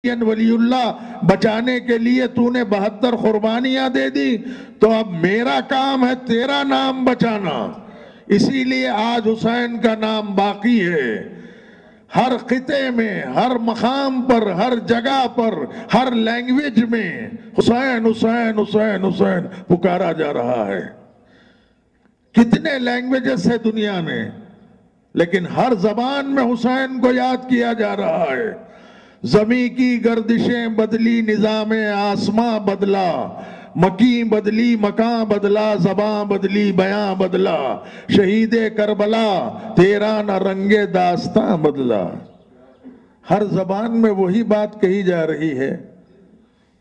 ولی اللہ بچانے کے لیے تو نے 72 قربانیاں دے دی، تو اب میرا کام ہے تیرا نام بچانا۔ اسی لیے آج حسین کا نام باقی ہے، ہر خطے میں، ہر مقام پر، ہر جگہ پر، ہر لینگویج میں حسین حسین حسین حسین پکارا جا رہا ہے۔ کتنے لینگویجز ہے دنیا میں، لیکن ہر زبان میں حسین کو یاد کیا جا رہا ہے۔ زمین کی گردشیں بدلی، نظام آسماں بدلا، مکیں بدلی، مکاں بدلا، زباں بدلی، بیاں بدلا، شہید کربلا تیرا نہ رنگ داستاں بدلا۔ ہر زبان میں وہی بات کہی جا رہی ہے،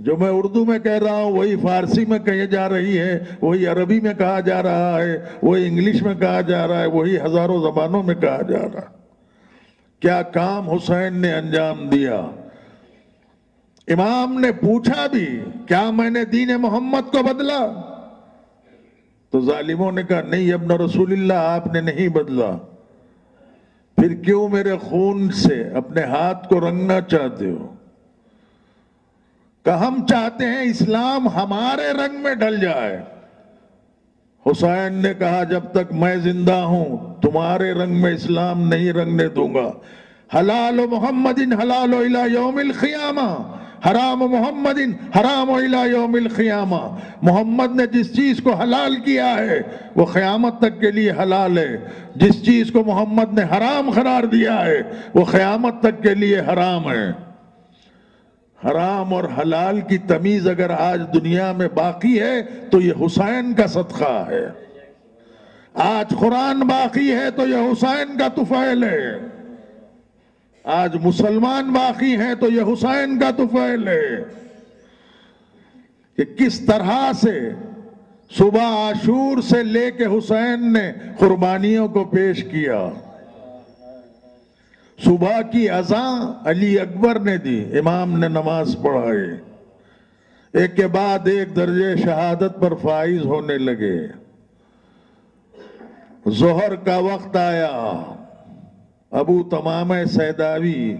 جو میں اردو میں کہہ رہا ہوں وہی فارسی میں کہی جا رہی ہے، وہی عربی میں کہا جا رہا ہے، وہی انگلش میں کہا جا رہا ہے، وہی ہزاروں زبانوں میں کہا جا رہا ہے۔ کیا کام حسین نے انجام دیا؟ امام نے پوچھا بھی، کیا میں نے دین محمد کو بدلا؟ تو ظالموں نے کہا نہیں ابن رسول اللہ، آپ نے نہیں بدلا، پھر کیوں میرے خون سے اپنے ہاتھ کو رنگنا چاہتے ہو؟ کہ ہم چاہتے ہیں اسلام ہمارے رنگ میں ڈل جائے۔ حسین نے کہا جب تک میں زندہ ہوں تمہارے رنگ میں اسلام نہیں رنگنے دوں گا۔ حلال محمد حلال الی یوم القیامہ، حرام محمد حرام الی یوم القیامہ۔ محمد نے جس چیز کو حلال کیا ہے وہ قیامت تک کے لیے حلال ہے، جس چیز کو محمد نے حرام قرار دیا ہے وہ قیامت تک کے لیے حرام ہے۔ حرام اور حلال کی تمیز اگر آج دنیا میں باقی ہے تو یہ حسین کا صدقہ ہے۔ آج قرآن باقی ہے تو یہ حسین کا طفیل ہے۔ آج مسلمان باقی ہیں تو یہ حسین کا طفیل ہے کہ کس طرح سے صبح عاشور سے لے کے حسین نے قربانیوں کو پیش کیا۔ صبح کی اذان علی اکبر نے دی، امام نے نماز پڑھائی، ایک کے بعد ایک درجے شہادت پر فائز ہونے لگے۔ ظہر کا وقت آیا، ابو تمامہ سیداوی،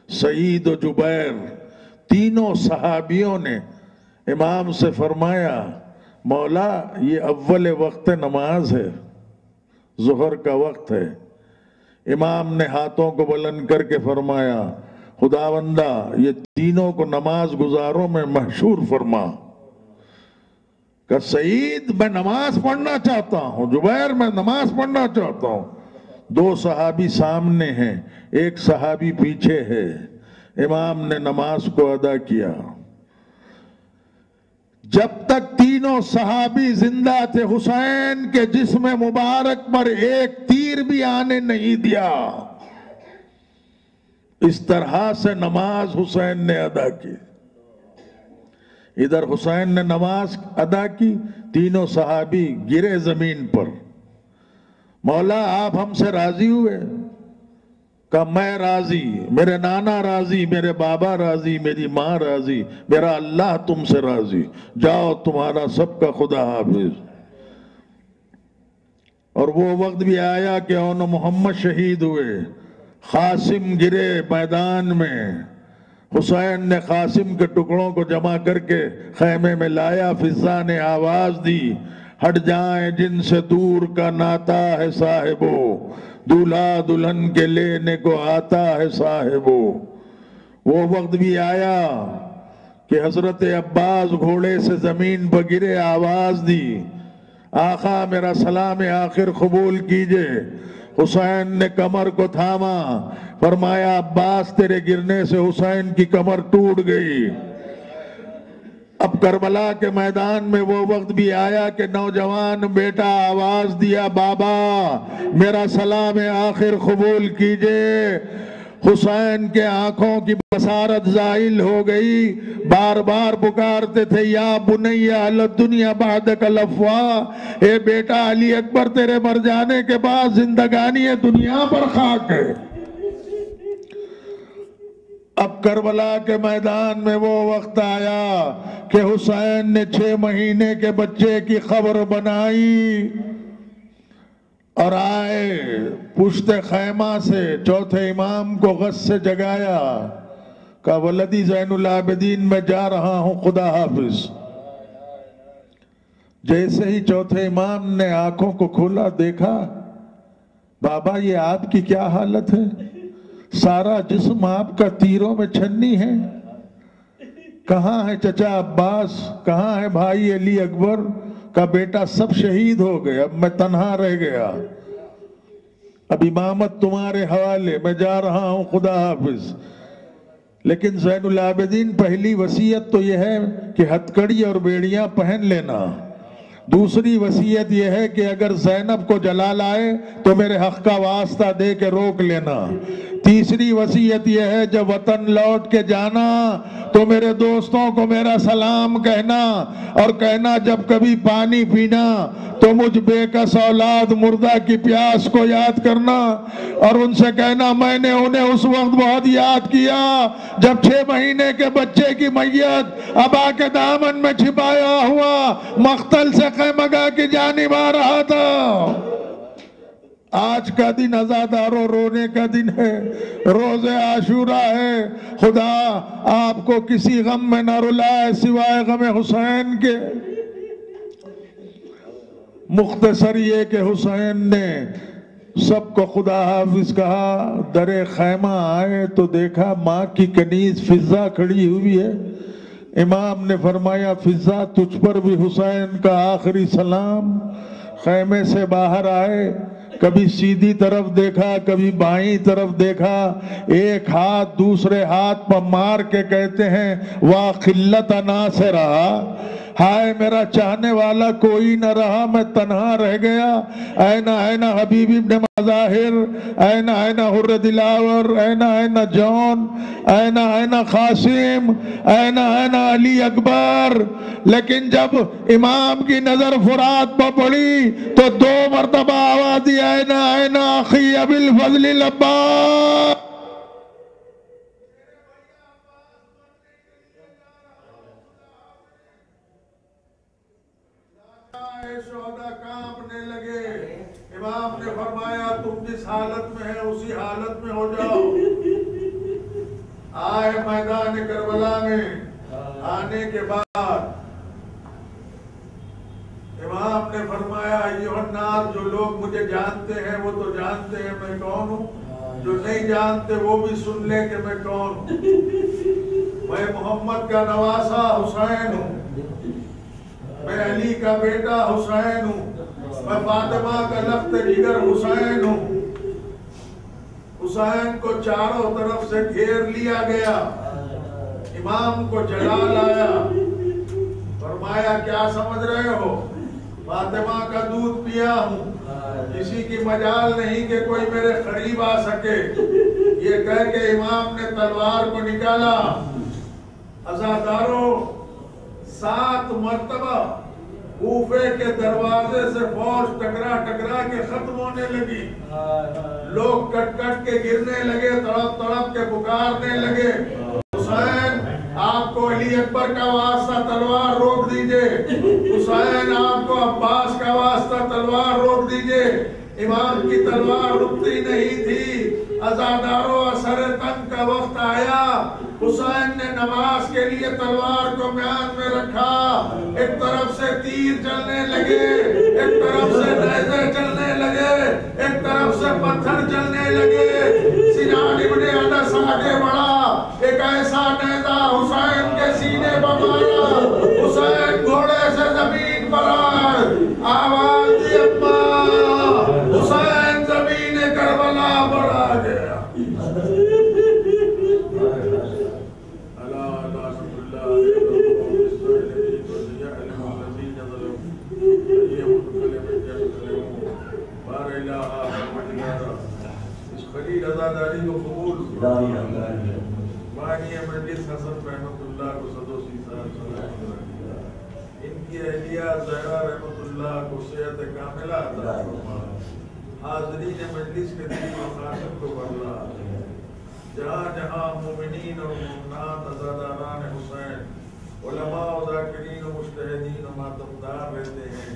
سعید و جبیر تینوں صحابیوں نے امام سے فرمایا مولا یہ اول وقت نماز ہے، ظہر کا وقت ہے۔ امام نے ہاتھوں کو بلند کر کے فرمایا خداوندہ یہ تینوں کو نماز گزاروں میں محشور فرما۔ کہ سعید میں نماز پڑھنا چاہتا ہوں، جبیر میں نماز پڑھنا چاہتا ہوں۔ دو صحابی سامنے ہیں، ایک صحابی پیچھے ہے۔ امام نے نماز کو ادا کیا۔ جب تک تینوں صحابی زندہ تھے حسین کے جسم مبارک پر ایک تیر بھی آنے نہیں دیا۔ اس طرح سے نماز حسین نے ادا کی۔ ادھر حسین نے نماز ادا کی، تینوں صحابی گرے زمین پر۔ مولا آپ ہم سے راضی ہوئے؟ کہ میں راضی، میرے نانا راضی، میرے بابا راضی، میری ماں راضی، میرا اللہ تم سے راضی، جاؤ تمہارا سب کا خدا حافظ۔ اور وہ وقت بھی آیا کہ اون محمد شہید ہوئے، قاسم گرے میدان میں۔ حسین نے قاسم کے ٹکڑوں کو جمع کر کے خیمے میں لایا، فضا نے آواز دی ہٹ جائیں جن سے دور کا ناتا ہے صاحبو، دولہا دلہن کے لینے کو آتا ہے صاحبو۔ وہ وقت بھی آیا کہ حضرت عباس گھوڑے سے زمین پر گرے، آواز دی آقا میرا سلام آخر قبول کیجئے۔ حسین نے کمر کو تھاما، فرمایا عباس تیرے گرنے سے حسین کی کمر ٹوٹ گئی۔ اب کربلا کے میدان میں وہ وقت بھی آیا کہ نوجوان بیٹا آواز دیا بابا میرا سلام آخر قبول کیجئے۔ حسین کے آنکھوں کی بصارت زائل ہو گئی، بار بار پکارتے تھے یا بنیا الدنیا بعدک الافواہ، اے بیٹا علی اکبر تیرے مر جانے کے بعد زندگانی دنیا پر خاک ہے۔ اب کربلا کے میدان میں وہ وقت آیا کہ حسین نے 6 مہینے کے بچے کی قبر بنائی اور آئے پشت خیمہ سے چوتھے امام کو غش سے جگایا، کہا ولدی زین العابدین میں جا رہا ہوں خدا حافظ۔ جیسے ہی چوتھے امام نے آنکھوں کو کھولا دیکھا، بابا یہ آپ کی کیا حالت ہے؟ سارا جسم آپ کا تیروں میں چھنی ہے۔ کہاں ہے چچا عباس؟ کہاں ہے بھائی علی اکبر؟ کا بیٹا سب شہید ہو گئے، اب میں تنہا رہ گیا، اب امامت تمہارے حوالے، میں جا رہا ہوں خدا حافظ۔ لیکن زین العابدین پہلی وصیت تو یہ ہے کہ ہتھکڑی اور بیڑیاں پہن لینا۔ دوسری وصیت یہ ہے کہ اگر زینب کو جلال آئے تو میرے حق کا واسطہ دے کے روک لینا۔ تیسری وصیت یہ ہے جب وطن لوٹ کے جانا تو میرے دوستوں کو میرا سلام کہنا، اور کہنا جب کبھی پانی پینا تو مجھ بے کس اولاد مردہ کی پیاس کو یاد کرنا، اور ان سے کہنا میں نے انہیں اس وقت بہت یاد کیا جب 6 مہینے کے بچے کی میت ابا کے دامن میں چھپایا ہوا مقتل سے خیمگاہ کی جانب آ رہا تھا۔ آج کا دن عزاداروں رونے کا دن ہے، روز عاشورہ ہے۔ خدا آپ کو کسی غم میں نہ رلائے سوائے غم حسین کے۔ مختصر یہ کہ حسین نے سب کو خدا حافظ کہا، در خیمہ آئے تو دیکھا ماں کی کنیز فضہ کھڑی ہوئی ہے۔ امام نے فرمایا فضہ تجھ پر بھی حسین کا آخری سلام۔ خیمے سے باہر آئے، کبھی سیدھی طرف دیکھا کبھی بائیں طرف دیکھا، ایک ہاتھ دوسرے ہاتھ پر مار کے کہتے ہیں واہ قلت ناصرہ، ہائے میرا چاہنے والا کوئی نہ رہا، میں تنہا رہ گیا۔ این حبیب ابن مظاہر، این حر دلاور، این جون، این قاسم، این علی اکبر۔ لیکن جب امام کی نظر فرات پر پڑی تو 2 مرتبہ آواز دی این اخی ابی الفضل العباس۔ شہداء کانپنے لگے۔ امام نے فرمایا تم جس حالت میں ہے اسی حالت میں ہو جاؤ۔ آئے میدان کربلا میں، آنے کے بعد امام نے فرمایا ایھا الناس، جو لوگ مجھے جانتے ہیں وہ تو جانتے ہیں میں کون ہوں، جو نہیں جانتے وہ بھی سن لے کہ میں کون ہوں۔ میں محمد کا نواسہ حسین ہوں، میں علی کا بیٹا حسین ہوں، میں فاطمہ کا لخت جگر حسین ہوں۔ حسین کو چاروں طرف سے گھیر لیا گیا، امام کو جلال آیا، فرمایا کیا سمجھ رہے ہو؟ فاطمہ کا دودھ پیا ہوں، کسی کی مجال نہیں کہ کوئی میرے قریب آ سکے۔ یہ کہہ کے امام نے تلوار کو نکالا۔ عزاداروں 7 مرتبہ کوفے کے دروازے سے فوج ٹکرا ٹکرا کے ختم ہونے لگی، لوگ کٹ کٹ کے گرنے لگے، تڑپ تڑپ کے پکارنے لگے حسین آپ کو علی اکبر کا واسطہ تلوار روک دیجئے، حسین آپ کو عباس کا واسطہ تلوار روک دیجئے۔ امام کی تلوار رکتی نہیں تھی۔ عزاداروں اثر تنگ کا وقت آیا، حسین نے نماز کے لیے تلوار کو میان میں رکھا۔ ایک طرف سے تیر چلنے لگے، ایک طرف سے نیزے چلنے لگے، ایک طرف سے پتھر چلنے لگے۔ سنان ابن انس آگے بڑھا، ایک ایسا نیزہ حسین کے سینے پر مارا، حسین گھوڑے سے زمین پر آئے، آواز دی اما، حسین زمین کربلا پر آ گیا۔ اس خلیل عزاداری کو قبول بانی مجلس حسن رحمت اللہ کو صدو سیسار صلاح، ان کی اہلیہ زہرہ رحمت اللہ کو صحت کاملہ عطا فرما، حاضرین مجلس کے دل و خاشم کو بھرلا، جہاں جہاں مومنین اور مومنات عزاداران حسین، علماء و ذاکرین و مجتہدین و ماتمدار رہتے ہیں،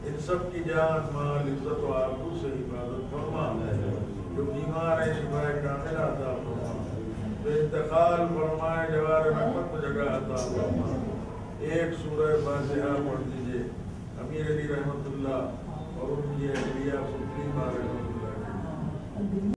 ان سب کی جان مال عزت و آبرو سے حفاظت فرما، جو بیمار ہیں شفا کاملہ عطا فرما، جو انتقال فرمائے جوار رحمت کو جگہ عطا فرما. ایک سورہ فاتحہ پڑھ دیجئے امیر علی رحمت اللہ اور ان کی اہلیہ سپریمہ رحمت اللہ کی.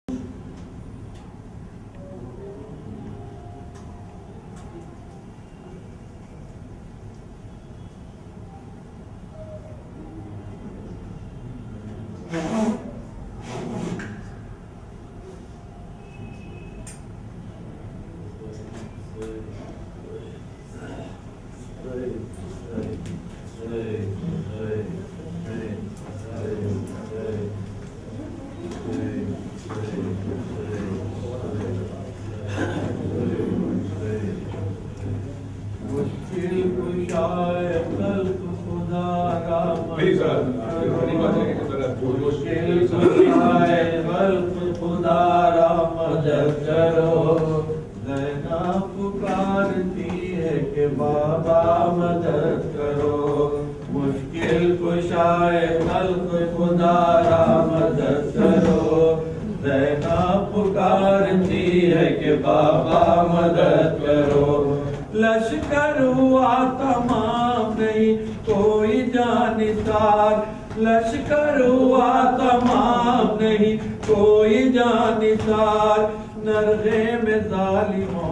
لشکر ہوا تمام نہیں کوئی جانثار، لشکر ہوا تمام نہیں کوئی جانثار، نرغے میں ظالموں